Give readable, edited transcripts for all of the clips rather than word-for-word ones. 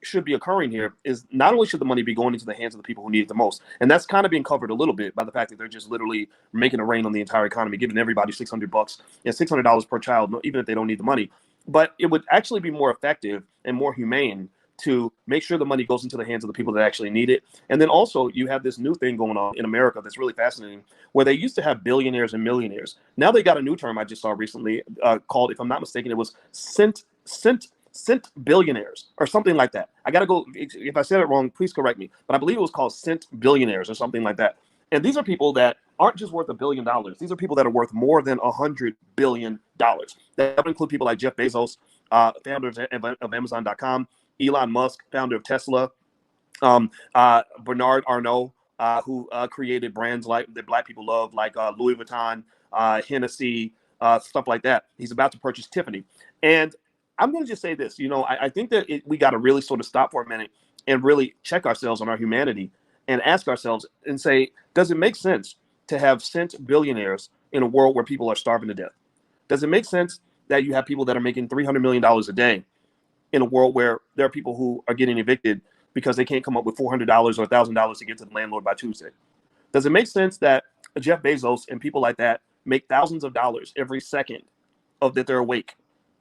should be occurring here is not only should the money be going into the hands of the people who need it the most, and that's kind of being covered a little bit by the fact that they're just literally making it rain on the entire economy, giving everybody $600 and $600 per child, even if they don't need the money. But it would actually be more effective and more humane to make sure the money goes into the hands of the people that actually need it. And then also you have this new thing going on in America that's really fascinating, where they used to have billionaires and millionaires. Now they got a new term I just saw recently called, if I'm not mistaken, it was cent billionaires or something like that. I got to go. If I said it wrong, please correct me. But I believe it was called cent billionaires or something like that. And these are people that aren't just worth $1 billion. These are people that are worth more than $100 billion. That would include people like Jeff Bezos, founder of Amazon.com, Elon Musk, founder of Tesla, Bernard Arnault, who created brands like that Black people love, like Louis Vuitton, Hennessy, stuff like that. He's about to purchase Tiffany. And I'm going to just say this, I think that we got to really sort of stop for a minute and really check ourselves on our humanity and ask ourselves and say, does it make sense to have cent billionaires in a world where people are starving to death? Does it make sense that you have people that are making $300 million a day in a world where there are people who are getting evicted because they can't come up with $400 or $1,000 to get to the landlord by Tuesday? Does it make sense that Jeff Bezos and people like that make thousands of dollars every second that they're awake?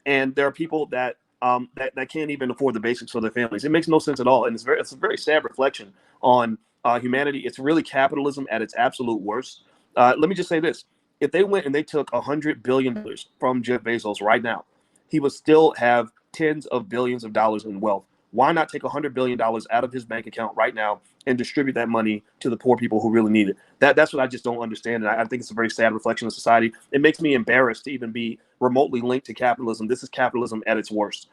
And there are people that that can't even afford the basics for their families. It makes no sense at all. And it's a very sad reflection on humanity. It's really capitalism at its absolute worst. Let me just say this. If they went and they took $100 billion from Jeff Bezos right now, he would still have tens of billions of dollars in wealth. Why not take $100 billion out of his bank account right now and distribute that money to the poor people who really need it? That's what I just don't understand. And I think it's a very sad reflection of society. It makes me embarrassed to even be remotely linked to capitalism. This is capitalism at its worst.